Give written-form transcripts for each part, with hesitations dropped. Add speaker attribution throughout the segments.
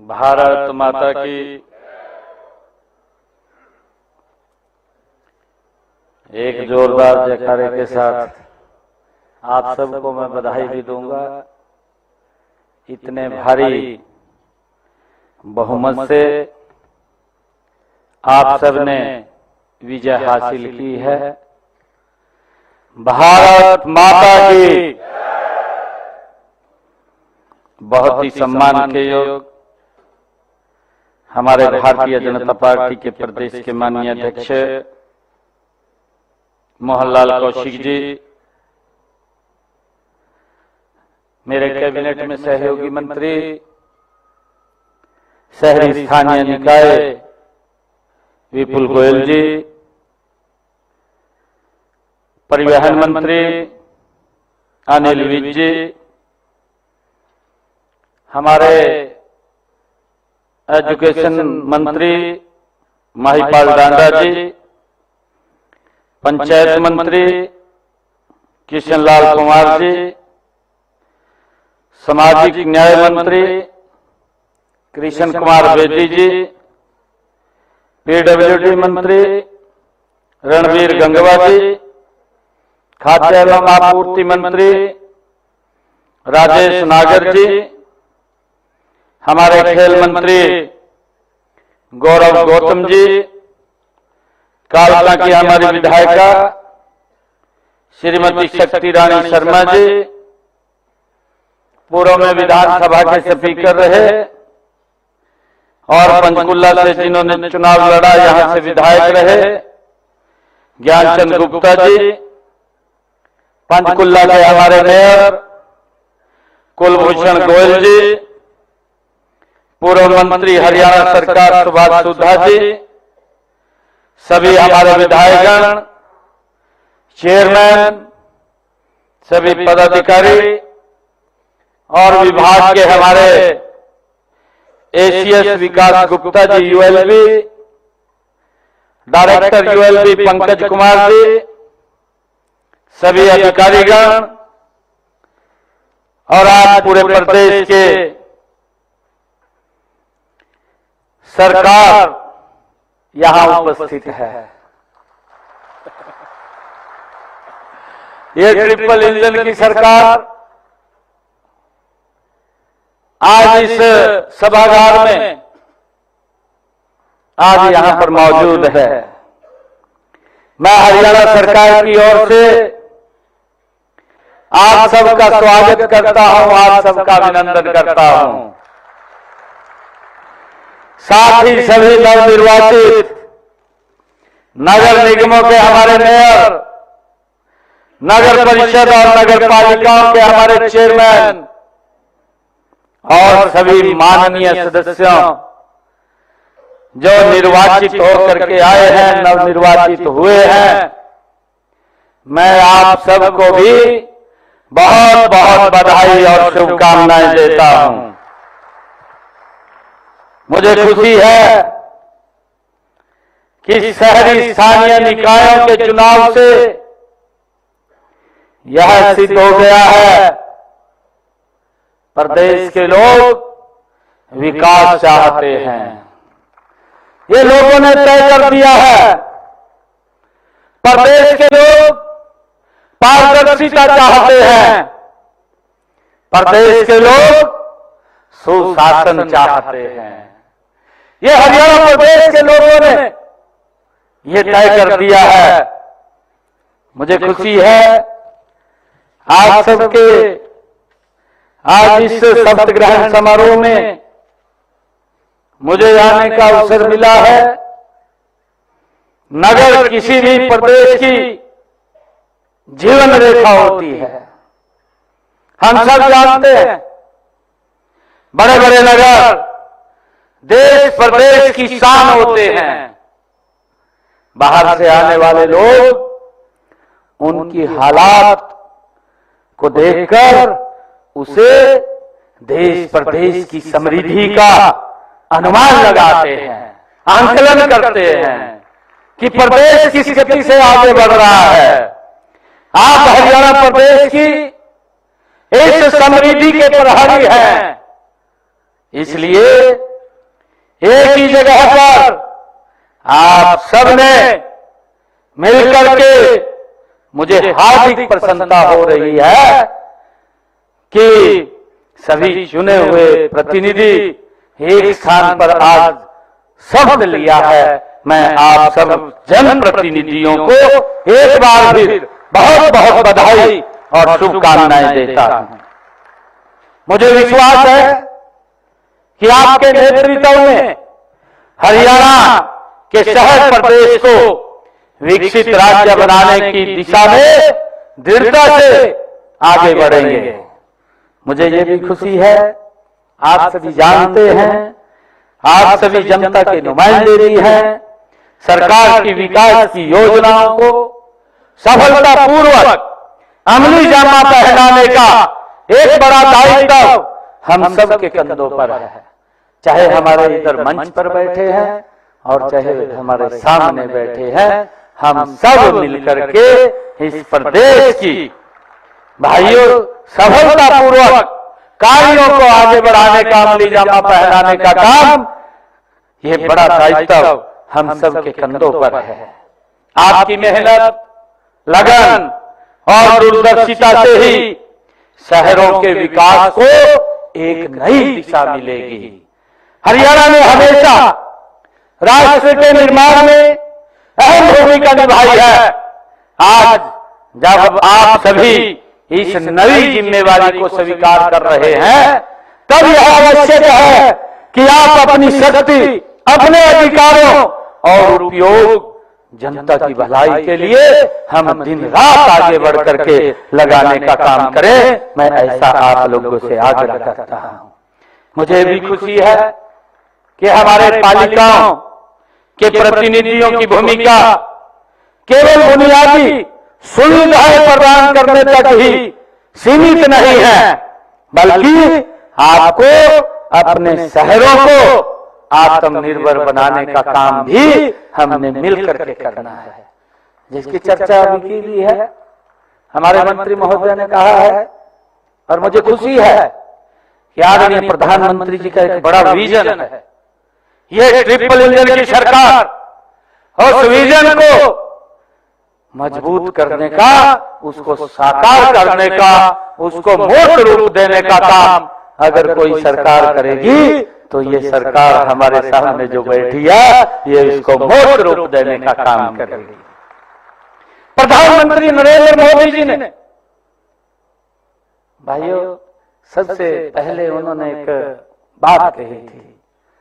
Speaker 1: भारत माता की। एक जोरदार जयकारे के साथ आप सबको मैं बधाई भी दूंगा। इतने भारी बहुमत से आप सबने विजय हासिल की है। भारत माता की। बहुत ही सम्मान के योग हमारे भारतीय जनता पार्टी के प्रदेश के माननीय अध्यक्ष मोहनलाल कौशिक जी, मेरे कैबिनेट में सहयोगी मंत्री, शहरी स्थानीय निकाय विपुल गोयल जी, परिवहन मंत्री अनिल विज जी, हमारे एजुकेशन मंत्री महिपाल डांडा जी, पंचायत मंत्री किशनलाल कुमार जी, सामाजिक न्याय मंत्री कृष्ण कुमार बेदी जी, पीडब्ल्यूडी मंत्री रणवीर गंगवा जी, खाद्य एवं आपूर्ति मंत्री राजेश नागर जी, हमारे खेल मंत्री गौरव गौतम जी, कालका की हमारी विधायिका श्रीमती शक्ति रानी शर्मा जी, पूर्व में विधानसभा के स्पीकर रहे और पंचकुला से जिन्होंने चुनाव लड़ा यहां से विधायक रहे ज्ञानचंद गुप्ता जी, पंचकुला के हमारे मेयर कुलभूषण गोयल जी, पूर्व मंत्री हरियाणा सरकार सुभाष सुधा जी, सभी हमारे विधायकगण, चेयरमैन, सभी पदाधिकारी और विभाग के हमारे ACS Vikas Gupta ji ULB, director ULB Pankaj Kumar ji, सभी अधिकारीगण और आज पूरे प्रदेश के सरकार यहां उपस्थित है। ये ट्रिपल इंजन की सरकार आज इस सभागार में आज यहां पर मौजूद है। मैं हरियाणा सरकार की ओर से आप सबका स्वागत करता हूं, आप सबका अभिनंदन करता हूं। साथ ही सभी नवनिर्वाचित नगर निगमों के हमारे मेयर, नगर परिषद और नगर पालिकाओं के हमारे चेयरमैन और सभी माननीय सदस्यों जो निर्वाचित होकर के आए हैं, नवनिर्वाचित हुए हैं, मैं आप सबको भी बहुत बहुत बधाई और शुभकामनाएं देता हूं। मुझे खुशी है कि शहरी स्थानीय निकायों के चुनाव से यह सिद्ध हो गया है, प्रदेश के लोग विकास चाहते हैं। ये लोगों ने तय कर दिया है, प्रदेश के लोग पारदर्शिता चाहते हैं, प्रदेश के लोग सुशासन चाहते हैं। ये हरियाणा प्रदेश के लोगों ने ये तय कर दिया है। मुझे खुशी है आप सबके आज इस शपथ ग्रहण समारोह में मुझे आने का अवसर मिला है। नगर किसी भी प्रदेश की जीवन रेखा होती है, हम सब जानते हैं। बड़े बड़े नगर देश प्रदेश की शान होते हैं। बाहर से आने वाले लोग उनकी हालात को देखकर उसे देश प्रदेश की समृद्धि का अनुमान लगाते हैं, आंकलन करते हैं कि प्रदेश किस गति से आगे बढ़ रहा है। आप हरियाणा प्रदेश की इस समृद्धि के प्रहरी हैं, इसलिए एक ही जगह पर आप सबने मिलकर के मुझे हार्दिक प्रसन्नता हो रही है कि सभी चुने हुए प्रतिनिधि एक स्थान पर आज शपथ लिया है। मैं आप सब जनप्रतिनिधियों को एक बार फिर बहुत बहुत बधाई और शुभकामनाएं देता हूं। मुझे विश्वास है कि आपके नेतृत्व में हरियाणा के शहर प्रदेश को विकसित राज्य बनाने की दिशा में दृढ़ता से आगे बढ़ेंगे। मुझे ये भी खुशी है, आप सभी जानते हैं, आप सभी जनता के नुमाइंदे भी हैं, सरकार की विकास की योजनाओं को सफलतापूर्वक अमली जामा पहनाने का एक बड़ा दायित्व हम सब के कंधों पर है। चाहे हमारे इधर मंच पर बैठे हैं और चाहे हमारे सामने बैठे हैं, हम सब मिलकर के इस प्रदेश की भाइयों सफलतापूर्वक कार्यों को आगे बढ़ाने का, अमली जामा पहनाने का काम, ये बड़ा दायित्व हम सब के कंधों पर है। आपकी मेहनत, लगन और दूरदर्शिता से ही शहरों के विकास को एक नई दिशा मिलेगी। हरियाणा ने हमेशा राष्ट्र के निर्माण में अहम भूमिका निभाई है। आज जब आप सभी इस नई जिम्मेवारी को स्वीकार कर रहे हैं, तब यह आवश्यक है कि आप अपनी शक्ति, अपने अधिकारों और उपयोग जनता की भलाई के लिए हम दिन रात आगे बढ़ करके लगाने का काम करें। मैं ऐसा आप लोगों से आग्रह करता हूं। मुझे भी खुशी है कि हमारे पालिकाओं के प्रतिनिधियों की भूमिका केवल बुनियादी सुविधाएं प्रदान करने तक ही सीमित नहीं है, बल्कि आपको अपने शहरों को आत्मनिर्भर बनाने का काम भी हमने मिलकर के करना है, जिसकी चर्चा अभी की भी है। हमारे मंत्री महोदय ने कहा है और मुझे खुशी है कि आदरणीय प्रधानमंत्री जी का एक बड़ा विजन है। ये ट्रिपल इंजन की सरकार और उस विजन को मजबूत करने का, उसको साकार करने का, उसको मूर्त रूप देने का काम अगर कोई सरकार करेगी तो ये सरकार हमारे सामने जो बैठी है, ये इसको मूर्त रूप देने का काम करेगी। प्रधानमंत्री नरेंद्र मोदी जी ने, भाइयों, सबसे पहले उन्होंने एक बात कही थी,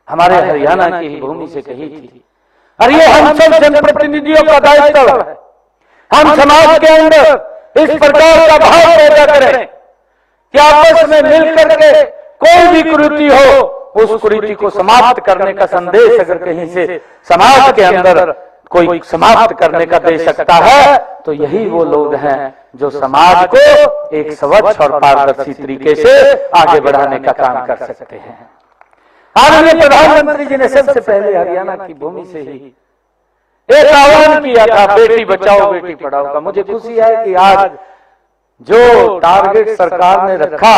Speaker 1: हमारे हरियाणा की ही भूमि से कही थी, और ये हम सब जनप्रतिनिधियों का दायित्व है। हम समाज के अंदर इस प्रकार का भाव पैदा करें कि आपस में मिलकर के कोई भी कुरीति हो, उस कुरीति को समाप्त करने का संदेश अगर कहीं से समाज के अंदर कोई समाप्त करने का दे सकता है, तो यही वो लोग हैं जो समाज को एक स्वच्छ और पारदर्शी तरीके से आगे बढ़ाने का काम कर सकते हैं। आदरणीय प्रधानमंत्री जी ने सबसे पहले हरियाणा की भूमि से ही एक आह्वान किया था, बेटी बचाओ बेटी पढ़ाओ का। मुझे खुशी है कि आज जो टारगेट सरकार ने रखा,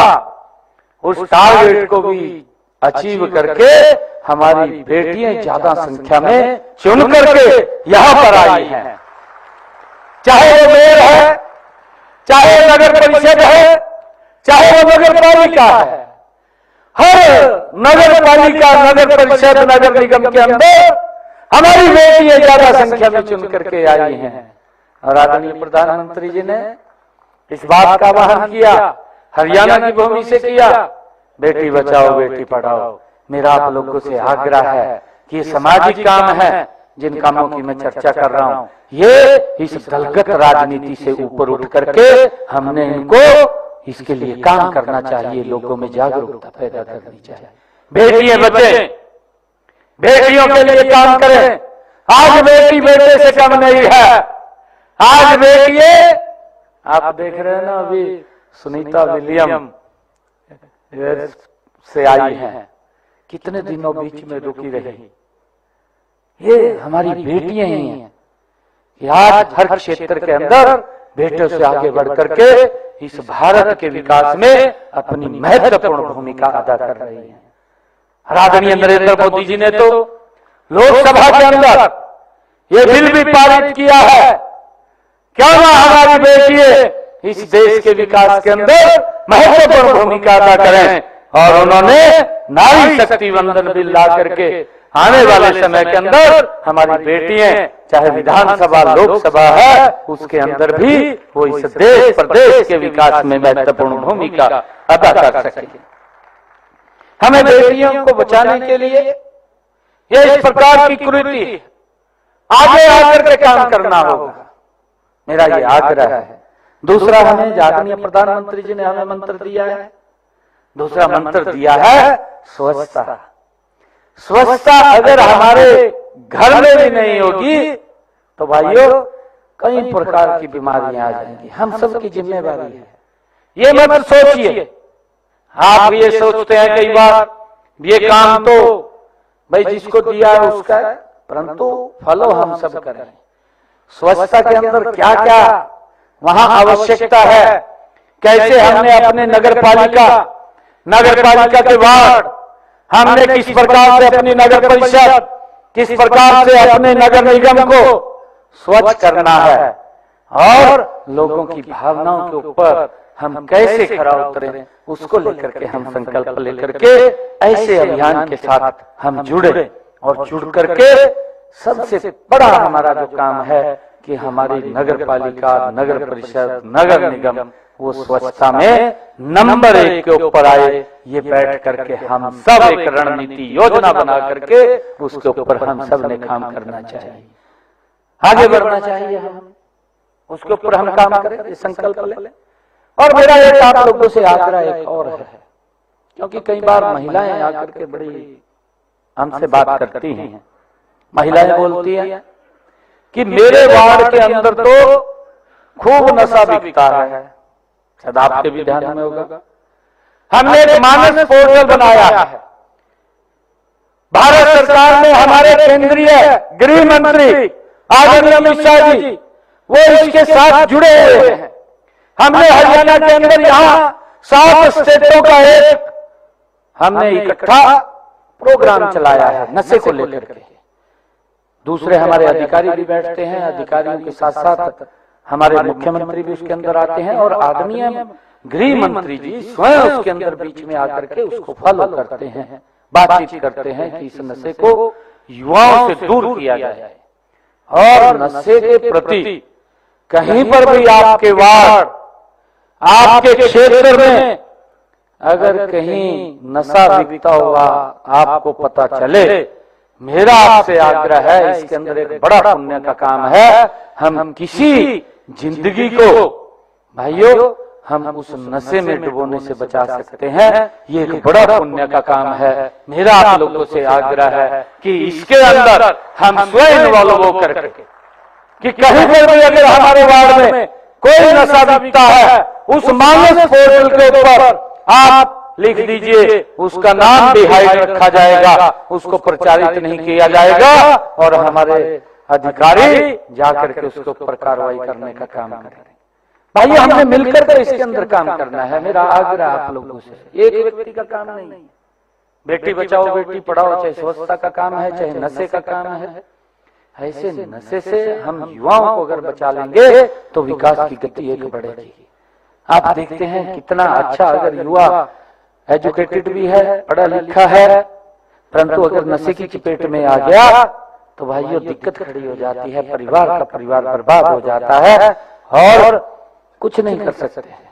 Speaker 1: उस टारगेट को भी अचीव करके हमारी बेटियां ज्यादा संख्या में चुन करके यहां पर आई हैं। चाहे वो मेयर है, चाहे नगर परिषद है, चाहे वो नगर पालिका है, हर नगर पालिका, नगर परिषद, नगर निगम के अंदर हमारी बेटियां ज्यादा संख्या में चुन करके आई हैं। और आदरणीय प्रधानमंत्री जी ने इस बात का आह्वान किया, हरियाणा की भूमि से किया, बेटी बचाओ बेटी पढ़ाओ। मेरा आप लोगों से आग्रह है कि ये सामाजिक काम है, जिन कामों की मैं चर्चा कर रहा हूं, ये इस दलगत राजनीति से ऊपर उठ करके हमने इनको इसके लिए काम करना चाहिए, लोगों में जागरूकता पैदा करनी चाहिए। बेटियां बचें, बेटियों के लिए काम करें। आज बेटी बेटे से कम नहीं है। आज बेटियां, आप देख रहे हैं ना, अभी सुनीता विलियम से आई हैं, कितने दिनों बीच में रुकी रही। ये हमारी बेटियां ही हैं कि आज हर क्षेत्र के अंदर बेटों से आगे बढ़ करके इस भारत के विकास में अपनी महत्वपूर्ण भूमिका अदा कर रही हैं। आदरणीय नरेंद्र मोदी जी ने तो लोकसभा के अंदर ये बिल भी पारित किया है, क्यों ना हमारी बेटियां इस देश के विकास के अंदर महत्वपूर्ण भूमिका अदा करें। और उन्होंने नारी शक्ति वंदन बिल ला करके आने वाले समय के अंदर हमारी बेटियां चाहे विधानसभा लोकसभा है उसके अंदर भी वो इस देश प्रदेश के विकास में महत्वपूर्ण भूमिका अदा कर सके। हमें बेटियों को बचाने के लिए ये इस प्रकार की कुरीति आगे आकर के काम करना होगा, मेरा ये आग्रह है। दूसरा, हमें आदरणीय प्रधानमंत्री जी ने हमें मंत्र दिया है, दूसरा मंत्र दिया है स्वच्छता। स्वच्छता अगर हमारे घर में भी नहीं होगी तो भाइयों कई प्रकार की बीमारियां आ जाएंगी। हम सबकी जिम्मेवारी है, ये मत सोचिए। आप ये सोचते हैं कई बार ये काम तो भाई जिसको दिया है उसका है, परंतु फॉलो हम सब करें। स्वच्छता के अंदर क्या क्या वहां आवश्यकता है, कैसे हमने अपने नगर पालिका के वार्ड, हमने किस प्रकार से अपनी नगर परिषद, किस प्रकार से अपने नगर निगम को स्वच्छ करना है और लोगों की भावनाओं के ऊपर हम कैसे खरा उतरें, उसको लेकर के हम संकल्प लेकर के ऐसे अभियान के साथ हम जुड़े और जुड़ करके सबसे बड़ा हमारा जो काम है कि हमारी नगर पालिका, नगर परिषद, नगर निगम वो स्वच्छता में नंबर 1 के ऊपर आए। ये बैठ करके हम सब एक रणनीति योजना बना करके उसके ऊपर हम सब ने काम करना चाहिए, आगे बढ़ना चाहिए। हम उसके ऊपर हम काम करें, ये संकल्प लें। और मेरा एक आप लोगों से आग्रह एक और है, क्योंकि कई बार महिलाएं आकर के बड़ी हमसे बात करती हैं। महिलाएं बोलती हैं कि मेरे वार्ड के अंदर तो खूब नशा बिकता है। शायद आपके भी ध्यान में होगा, हमने एक मानस पोर्टल बनाया है। भारत सरकार ने हमारे केंद्रीय गृह मंत्री आदरणीय अमित शाह जी वो इसके साथ जुड़े हुए हैं। हमने हरियाणा के अंदर यहाँ 7 स्टेटों का एक हमने इकट्ठा प्रोग्राम चलाया है नशे को लेकर के। दूसरे हमारे अधिकारी भी बैठते हैं, अधिकारियों के साथ साथ हमारे मुख्यमंत्री भी उसके अंदर आते हैं और आदरणीय गृह मंत्री जी स्वयं उसके अंदर बीच में आकर के उसको फॉलो करते हैं, बातचीत करते हैं कि इस नशे को युवाओं से दूर किया जाए। और नशे के प्रति कहीं पर भी आपके वार्ड, आपके क्षेत्र में अगर कहीं नशा बिकता हुआ आपको पता चले, मेरा आपसे आग्रह है, इसके अंदर एक बड़ा पुण्य का काम है। हम किसी जिंदगी को भाइयों हम उस नशे में डुबोने से बचा सकते हैं, ये एक बड़ा पुण्य का काम है। मेरा आप लोगों से आग्रह है कि इसके अंदर हम स्वयं इन्वॉल्व होकर कि कहीं पर भी अगर हमारे वार्ड में कोई नशा बिकता है, उस मानस पोर्टल के ऊपर आप लिख दीजिए, उसका नाम भी हाइड रखा जाएगा, उसको प्रचारित नहीं किया जाएगा और हमारे अधिकारी जाकर के उसके ऊपर कार्रवाई करने का काम करें। भाई हमने मिलकर के इसके अंदर काम करना है, मेरा आग्रह आप लोगों से। एक व्यक्ति का काम नहीं, बेटी बचाओ बेटी पढ़ाओ, चाहे स्वच्छता का काम है, चाहे नशे का काम है। ऐसे नशे से हम युवाओं को अगर बचा लेंगे तो विकास की गति एक बढ़ेगी। आप देखते हैं कितना अच्छा, अगर युवा एजुकेटेड भी है, पढ़ा लिखा है, परंतु अगर नशे की चपेट में आ गया तो भाइयों दिक्कत खड़ी हो जाती है, परिवार का परिवार बर्बाद हो जाता है और कुछ नहीं कर सकते हैं।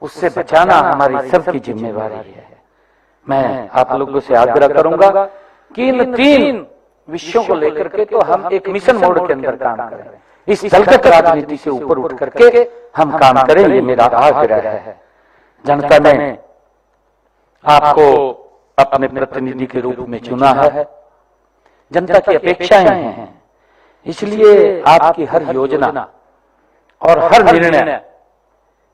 Speaker 1: उससे बचाना हमारी सबकी जिम्मेवारी है। मैं आप लोगों से आग्रह करूंगा कि इन 3 विषयों को लेकर के तो हम एक मिशन मोड के अंदर काम करें, इस दलगत राजनीति से ऊपर उठ करके हम काम करें, ये मेरा आग्रह है। जनता ने आपको अपने प्रतिनिधि के रूप में चुना है, जनता की अपेक्षाएं हैं, इसलिए आपकी हर योजना और हर निर्णय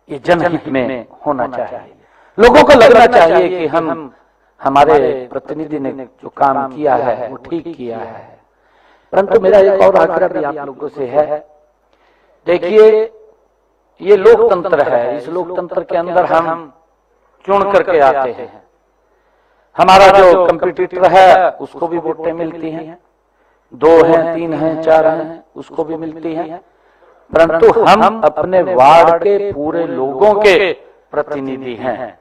Speaker 1: ये जनहित में होना चाहिए। लोगों को लगना चाहिए कि हम हमारे प्रतिनिधि ने जो काम किया है वो ठीक किया है। परंतु मेरा एक और आग्रह भी आप लोगों से है, देखिए ये लोकतंत्र है, इस लोकतंत्र के अंदर हम चुन करके आते हैं, हमारा जो कंपटीटर है उसको भी वोटें मिलती हैं, 2 हैं, 3 हैं, 4 हैं, उसको भी मिलती हैं, परंतु हम अपने वार्ड के पूरे लोगों के प्रतिनिधि हैं,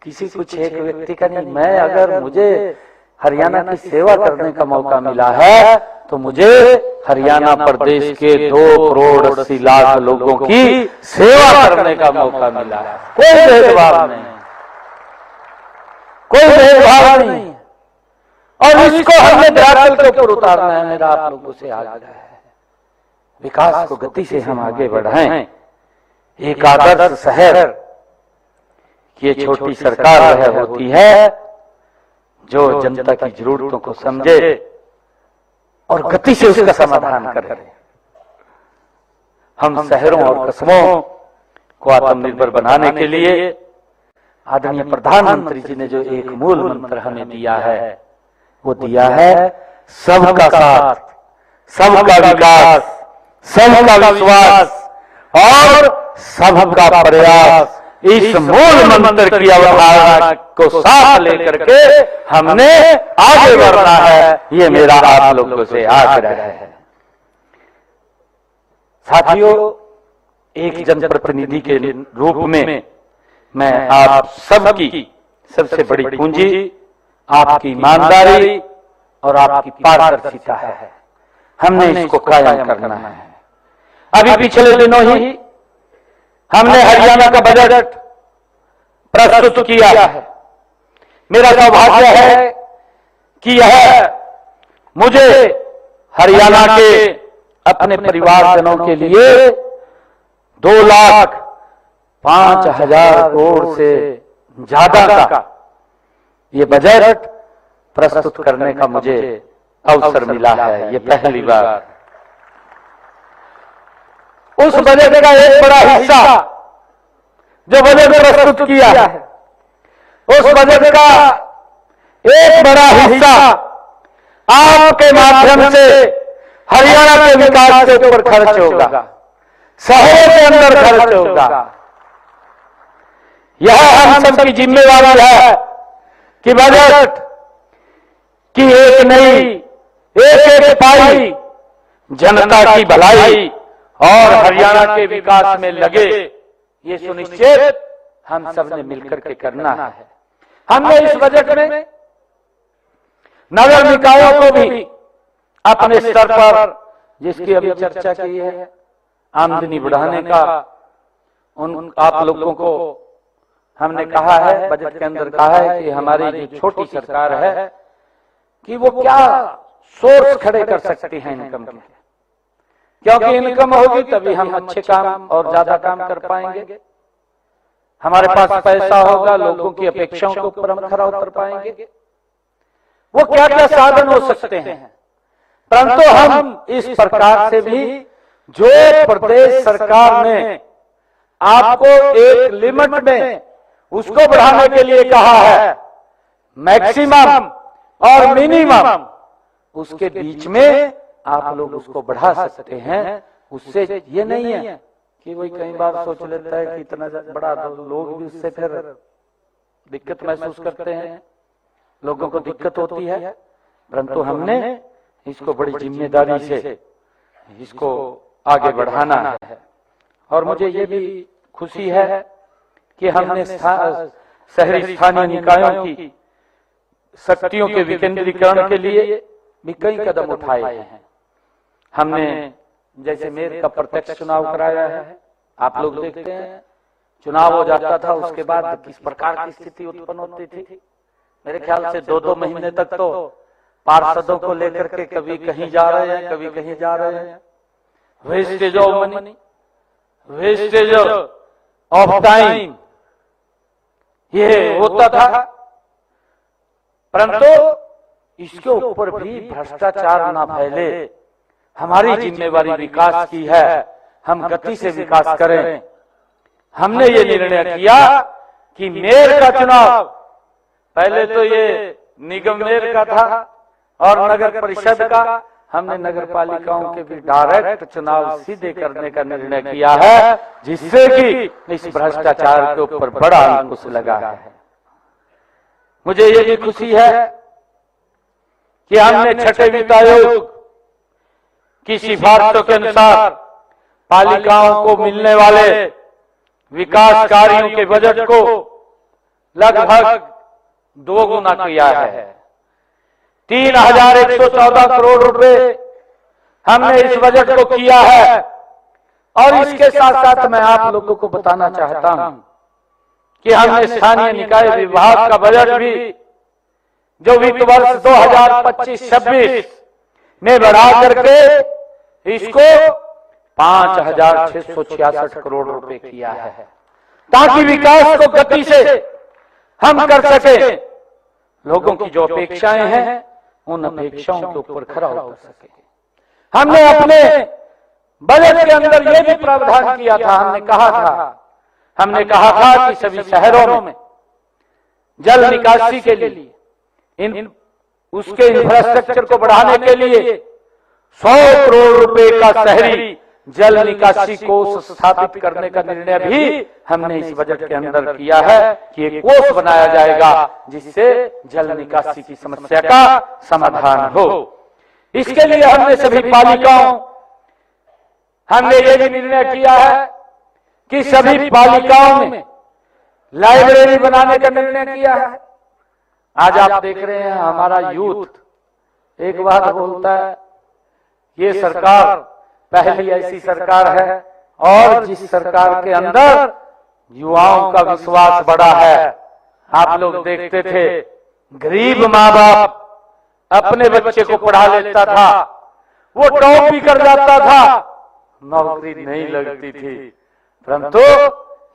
Speaker 1: किसी कुछ एक व्यक्ति का नहीं। मैं अगर मुझे हरियाणा की सेवा करने का मौका मिला है तो मुझे हरियाणा प्रदेश के 2 करोड़ 80 लाख लोगों की सेवा करने का मौका मिला है। कोई भेदभाव नहीं, कोई भेदभाव नहीं, और इसको हमने धरातल के ऊपर उतारना है। मेरा आप लोगों से आग्रह है, विकास को गति से हम आगे बढ़ाएं। एक आदर्श शहर की ये छोटी सरकार वह होती है जो जनता की जरूरतों को समझे और गति से उसका समाधान करे। हम शहरों और कस्बों को आत्मनिर्भर बनाने के लिए आदरणीय प्रधानमंत्री जी ने जो एक मूल मंत्र हमें दिया है, वो दिया है सबका साथ, सबका विकास, सबका विश्वास और सबका प्रयास। इस मूल मंत्र की अवधारणा को साथ लेकर के हमने आगे बढ़ना है, ये मेरा आप लोगों से आग्रह है। साथियों, एक जनप्रतिनिधि के रूप में मैं आप सबकी सबसे बड़ी पूंजी आपकी ईमानदारी और आपकी पारदर्शिता है। हमने इसको कायम करना है। अभी पिछले दिनों ही हमने हरियाणा का बजट प्रस्तुत किया है। मेरा सौभाग्य है कि यह मुझे हरियाणा के अपने परिवारजनों के लिए 2,05,000 करोड़ से ज्यादा का ये बजट प्रस्तुत करने का मुझे अवसर मिला है। ये पहली बार उस बजट का एक बड़ा हिस्सा जो बजट प्रस्तुत किया है, उस बजट का एक बड़ा हिस्सा आपके माध्यम से हरियाणा के विकास के ऊपर खर्च होगा, शहरों के अंदर खर्च होगा। यह हम सबकी जिम्मेवारी है कि बजट की एक नई एक पाई जनता की भलाई और हरियाणा के विकास में लगे, ये सुनिश्चित हम सब ने मिलकर के करना है। हमने इस बजट में नगर निकायों को भी अपने स्तर पर, जिसकी अभी चर्चा की है, आमदनी बढ़ाने का उन आप लोगों को हमने कहा है, बजट के अंदर कहा है कि हमारी जो छोटी सरकार है कि वो क्या सोर्स खड़े कर सकती है इनकम के, क्योंकि इनकम होगी तभी हम अच्छे काम और ज्यादा काम कर पाएंगे। हमारे पास पैसा होगा, लोगों की अपेक्षाओं के ऊपर हम खरा उतर पाएंगे। वो क्या क्या साधन हो सकते हैं, परंतु हम इस प्रकार से भी, जो प्रदेश सरकार ने आपको एक लिमिट में उसको बढ़ाने के लिए कहा है, मैक्सिमम और मिनिमम, उसके बीच में आप लोग उसको बढ़ा सकते हैं। उससे ये नहीं है कि वही कई बार सोच लेता है कि इतना बड़ा लोग भी उससे फिर दिक्कत महसूस करते हैं, लोगों को दिक्कत होती है, परंतु हमने इसको बड़ी जिम्मेदारी से इसको आगे बढ़ाना है। और मुझे ये भी खुशी है कि हमने शहरी स्थानीय निकायों की शक्तियों के विकेंद्रीकरण के लिए भी कई कदम उठाए हैं। हमने जैसे मेयर का प्रत्यक्ष चुनाव कराया है, आप लोग देखते हैं चुनाव हो जाता था, उसके बाद किस प्रकार की स्थिति उत्पन्न होती थी। मेरे ख्याल से 2-2 महीने तक तो पार्षदों को लेकर के कभी कहीं जा रहे हैं, कभी कहीं जा रहे हैं। Wastage of money, wastage of time, ये होता था। परंतु इसके ऊपर भी भ्रष्टाचार ना फैले, हमारी जिम्मेवारी विकास की है, हम गति से विकास करें। हमने ये निर्णय किया कि मेयर का चुनाव, पहले तो ये निगम मेयर का था और नगर परिषद का, हमने नगर पालिकाओं के भी डायरेक्ट चुनाव सीधे करने का निर्णय किया है, जिससे कि इस भ्रष्टाचार के ऊपर बड़ा अंकुश लगा है। मुझे ये भी खुशी है कि हमने छठे वित्त आयोग की सिफारिशों के अनुसार पालिकाओं को मिलने वाले विकास कार्यों के बजट को लगभग 2 गुना किया है। 3114 करोड़ रुपए हमने इस बजट को किया है। और इसके साथ साथ मैं आप लोगों को बताना चाहता हूं कि हमने स्थानीय निकाय विभाग का बजट भी जो वित्त वर्ष 2025-26 में बढ़ा करके इसको 5,666 करोड़ रुपए किया है, ताकि विकास को गति से हम कर सके। लोगों की जो अपेक्षाएं हैं उन अपेक्षाओं के ऊपर खरा उतर सके। हमने अपने बजट के अंदर यह भी प्रावधान किया था, हमने कहा था कि सभी शहरों में जल निकासी के लिए उसके इंफ्रास्ट्रक्चर को बढ़ाने के लिए 100 करोड़ रुपए का शहरी जल निकासी कोष स्थापित करने का निर्णय भी हमने इस बजट के अंदर किया है कि एक कोष बनाया जाएगा जिससे जल निकासी की समस्या का समाधान हो। इसके लिए हमने सभी पालिकाओं हमने ये भी निर्णय किया है कि सभी पालिकाओं में लाइब्रेरी बनाने का निर्णय किया है। आज आप देख रहे हैं हमारा यूथ एक बात बोलता है, ये सरकार पहली ऐसी सरकार है और जिस सरकार के अंदर युवाओं का विश्वास बढ़ा है। आप लोग देखते थे गरीब माँ बाप अपने बच्चे को पढ़ा लेता था, वो टॉप भी कर जाता था, नौकरी नहीं लगती थी। परंतु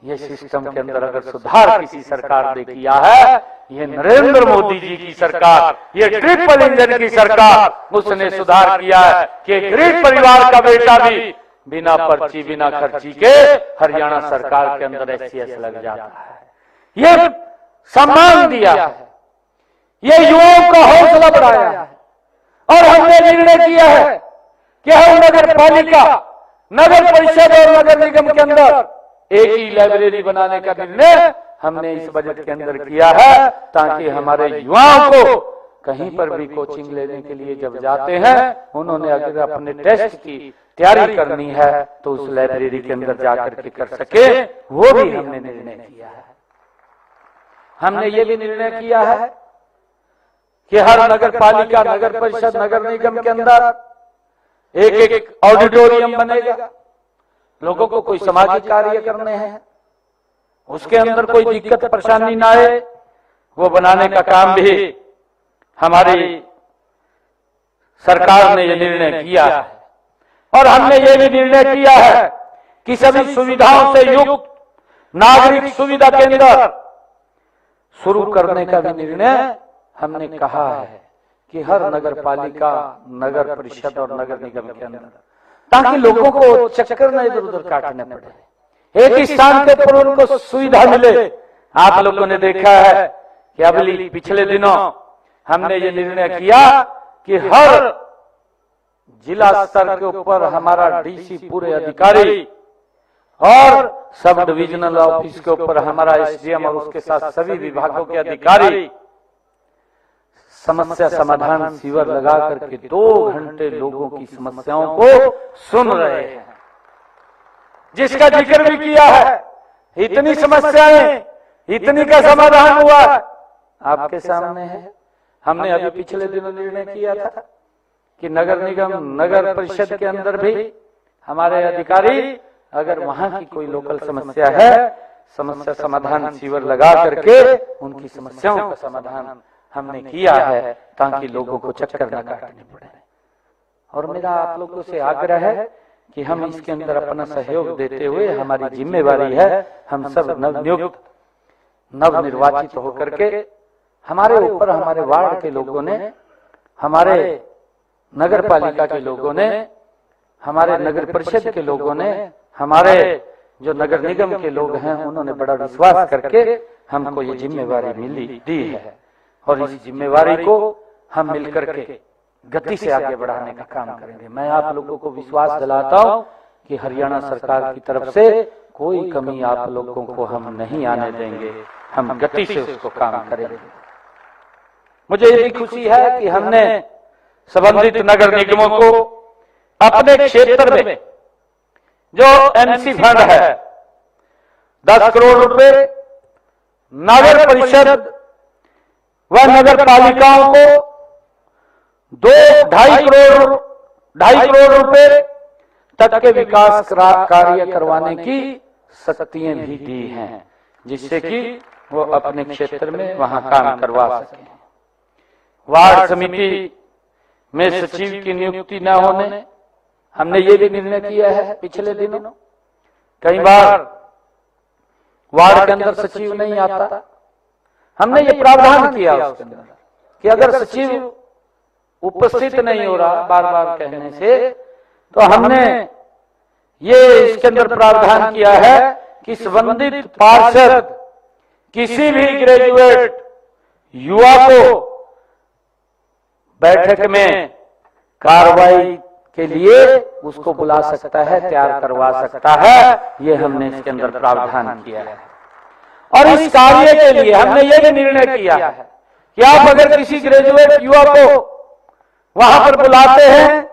Speaker 1: ये सिस्टम के अंदर अगर सुधार किसी सरकार ने किया है, ये नरेंद्र मोदी जी की सरकार, ये ट्रिपल इंजन की सरकार, उसने सुधार किया है कि गरीब परिवार का बेटा भी बिना पर्ची बिना खर्ची के हरियाणा सरकार के अंदर SCS लग जाता है। ये सम्मान दिया है, ये युवाओं का हौसला बढ़ाया है। और हमने निर्णय किया है कि हम नगर पालिका, नगर परिषद और नगर निगम के अंदर एक ही लाइब्रेरी बनाने का निर्णय हमने इस बजट के अंदर किया है, ताकि हमारे युवाओं को कहीं पर भी कोचिंग लेने के लिए जब जाते हैं, उन्होंने अगर अपने टेस्ट की तैयारी करनी है तो उस लाइब्रेरी के अंदर जाकर के कर सके, वो भी हमने निर्णय किया है। हमने ये भी निर्णय किया है कि हर नगर पालिका, नगर परिषद, नगर निगम के अंदर एक एक ऑडिटोरियम बनेगा। लोगों को कोई सामाजिक कार्य करने हैं, उसके अंदर कोई दिक्कत परेशानी ना आए, वो बनाने का काम भी हमारी सरकार ने ये निर्णय किया है। और हमने ये भी निर्णय किया है कि सभी सुविधाओं से युक्त नागरिक सुविधा केंद्र शुरू करने का भी निर्णय हमने कहा है कि हर नगर पालिका, नगर परिषद और नगर निगम के अंदर, ताकि लोगों को चक्कर न इधर उधर काटने पड़े, एक ही स्थान के ऊपर उनको सुविधा मिले। आप लोगों ने देखा है कि अभी पिछले दिनों हमने ये निर्णय किया कि हर जिला स्तर के ऊपर हमारा DC पूरे अधिकारी और सब डिविजनल ऑफिस के ऊपर हमारा SDM और उसके साथ सभी विभागों के अधिकारी समस्या समाधान शिविर लगा करके 2 घंटे लोगों की समस्याओं को सुन रहे हैं, जिसका जिक्र भी किया है। इतनी समस्याएं, इतनी का समाधान हुआ आपके सामने है। हमने अभी पिछले दिनों निर्णय किया था कि नगर निगम, नगर परिषद के अंदर भी हमारे अधिकारी अगर वहां की कोई लोकल समस्या है, समस्या समाधान शिविर लगा करके उनकी समस्याओं का समाधान हमने किया है, ताकि लोगों को चक्कर न काटने पड़े। और मेरा आप लोगों से आग्रह है कि हम इसके अंदर अपना सहयोग देते हुए, हमारी जिम्मेवारी है, हम सब नवनियुक्त, नवनिर्वाचित होकर के हमारे ऊपर हमारे वार्ड के लोगों ने, हमारे नगर पालिका के लोगों ने, हमारे नगर परिषद के लोगों ने, हमारे जो नगर निगम के लोग हैं, उन्होंने बड़ा विश्वास करके हमको ये जिम्मेवारी दी है। और इस जिम्मेवारी को हम मिलकर के गति से आगे बढ़ाने का काम करेंगे। मैं आप लोगों को विश्वास दिलाता हूं कि हरियाणा सरकार की तरफ से कोई कमी आप लोगों को हम नहीं आने देंगे, हम गति से उसको काम करेंगे। मुझे ये भी खुशी है कि हमने संबंधित नगर निगमों को अपने क्षेत्र में जो एमसी फंड है 10 करोड़ रुपए, नगर परिषद व नगर पालिकाओं को 2-2.5 करोड़ रुपए तक के विकास कार्य करवाने की शक्तियां भी दी हैं, जिससे कि वो अपने क्षेत्र में वहां काम करवा सकें। वार्ड समिति में सचिव की नियुक्ति न होने हमने ये भी निर्णय किया है। पिछले दिनों कई बार वार्ड के अंदर सचिव नहीं आता, हमने ये प्रावधान किया उसके अंदर कि अगर सचिव उपस्थित नहीं हो रहा बार बार कहने से, तो हमने ये इसके अंदर प्रावधान किया है कि संबंधित पार्षद किसी भी ग्रेजुएट युवा को बैठक में कार्रवाई के लिए उसको बुला सकता है, तैयार करवा सकता है। ये हमने इसके अंदर प्रावधान किया है। और इस कार्य के लिए हमने ये भी निर्णय किया है कि आप अगर किसी ग्रेजुएट युवा को वहां पर बुलाते हैं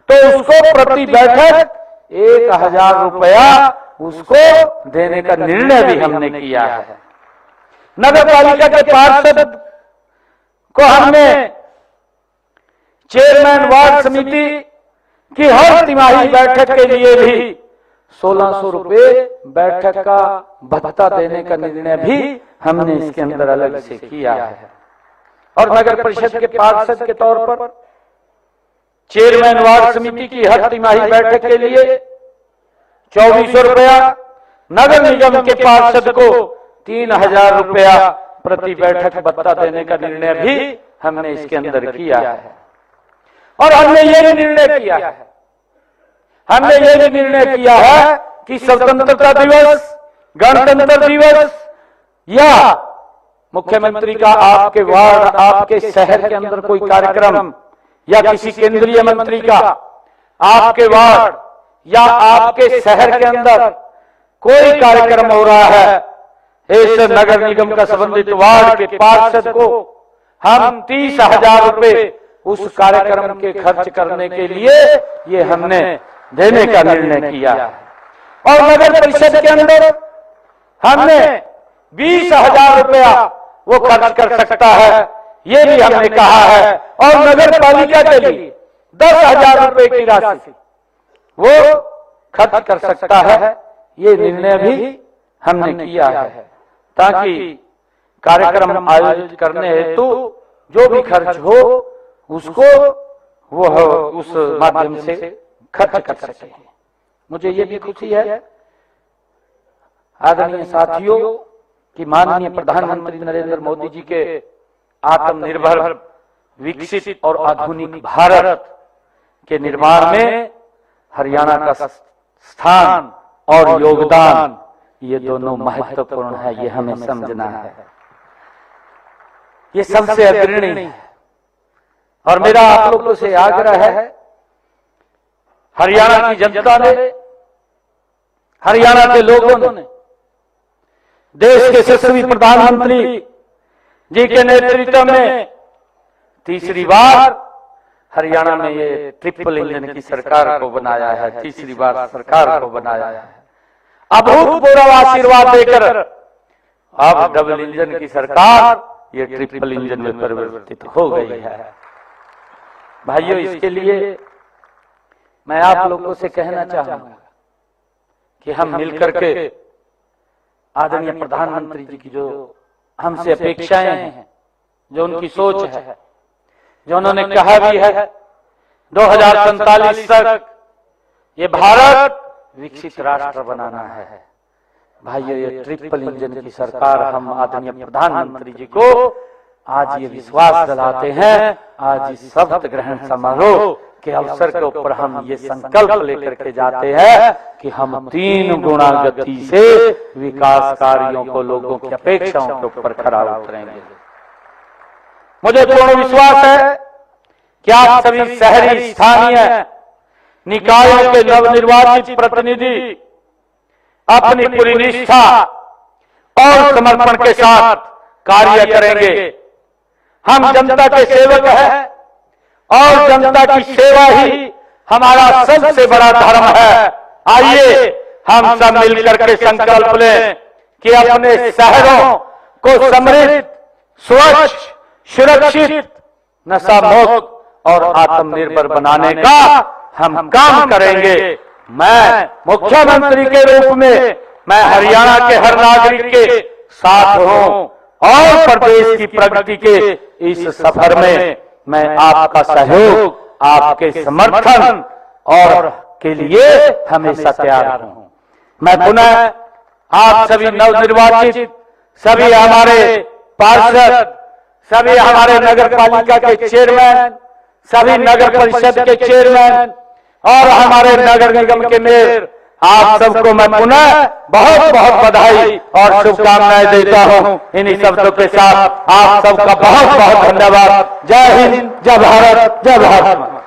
Speaker 1: तो उसको प्रति बैठक 1000 रुपया उसको देने का निर्णय भी हमने किया है। नगर पालिका के पार्षद को हमने चेयरमैन वार्ड समिति की हर तिमाही बैठक के लिए भी 1600 रुपए बैठक का भत्ता देने का निर्णय भी हमने इसके अंदर अलग से किया है। और नगर परिषद के पार्षद के तौर पर चेयरमैन वार्ड समिति की हर तिमाही बैठक के लिए 2400 रुपया, नगर निगम के पार्षद को 3000 रुपया प्रति बैठक भत्ता देने का निर्णय भी हमने इसके अंदर किया है। और हमने ये भी निर्णय किया है, कि स्वतंत्रता दिवस, गणतंत्र दिवस या मुख्यमंत्री का आपके वार्ड, आपके शहर के अंदर कोई कार्यक्रम या किसी केंद्रीय मंत्री का आपके वार्ड या आपके शहर के अंदर कोई कार्यक्रम हो रहा है, इस नगर निगम का संबंधित वार्ड के पार्षद को हम 30,000 रुपए उस कार्यक्रम के खर्च करने के लिए ये हमने देने का निर्णय किया है। और नगर परिषद के अंदर हमने 20,000 रुपया वो खर्च कर सकता है, ये भी हमने कहा है। और नगर पालिका के लिए 10,000 रुपए की राशि वो खर्च कर सकता है, ये निर्णय भी हमने किया है, ताकि कार्यक्रम आयोजित करने हेतु जो भी खर्च हो उसको वो उस माध्यम से खर्च कर सके। मुझे ये भी खुशी है आदरणीय साथियों कि माननीय प्रधानमंत्री नरेंद्र मोदी जी के आत्मनिर्भर, विकसित और आधुनिक भारत के निर्माण में हरियाणा का स्थान और योगदान ये दोनों महत्वपूर्ण है, ये हमें समझना है। ये सबसे अग्रणी है। और मेरा आप लोगों से आग्रह है, हरियाणा की जनता ने, हरियाणा के लोगों ने देश के यशस्वी प्रधानमंत्री जी के नेतृत्व में तीसरी बार हरियाणा में ये ट्रिपल इंजन की सरकार को बनाया है, तीसरी बार सरकार को बनाया है। अभूतपूर्व आशीर्वाद देकर अब डबल इंजन की सरकार ये ट्रिपल इंजन में परिवर्तित हो गई है। भाइयों, इसके लिए मैं आप लोगों से कहना चाहूंगा कि हम मिलकर के आदरणीय प्रधानमंत्री जी की जो हमसे अपेक्षाएं हैं, जो उनकी सोच है, जो उन्होंने कहा भी है 2047 तक ये भारत विकसित राष्ट्र बनाना है। भाइयों, ये ट्रिपल इंजन की सरकार हम आदरणीय प्रधानमंत्री जी को आज ये विश्वास दिलाते हैं। आज इस शपथ ग्रहण समारोह के अवसर के ऊपर हम ये संकल्प लेकर के जाते हैं कि हम 3 गुना गति से विकास कार्यों को, लोगों की अपेक्षाओं के ऊपर खरा उतरेंगे। मुझे पूर्ण विश्वास है कि आप सभी शहरी, स्थानीय निकायों के नवनिर्वाचित प्रतिनिधि अपनी पूरी निष्ठा और समर्पण के साथ कार्य करेंगे। हम जनता के सेवक हैं और जनता की सेवा ही हमारा सबसे बड़ा धर्म है। आइए हम सब मिलकर के संकल्प लें कि अपने शहरों को समृद्ध, स्वच्छ, सुरक्षित, नशा मुक्त और आत्मनिर्भर बनाने का हम काम करेंगे। मैं मुख्यमंत्री के रूप में मैं हरियाणा के हर नागरिक के साथ हूं और प्रदेश की प्रगति के इस सफर में मैं आपका सहयोग, आपके समर्थन और के लिए हमेशा तैयार हूं। मैं पुनः आप सभी नवनिर्वाचित, सभी हमारे पार्षद, सभी हमारे नगर पालिका के चेयरमैन, सभी नगर परिषद के चेयरमैन और हमारे नगर निगम के मेयर, आप सबको मैं पुनः बहुत बहुत बधाई और शुभकामनाएं देता हूं। इन्हीं शब्दों के साथ आप सबका बहुत बहुत धन्यवाद। जय हिंद, जय भारत, जय भारत।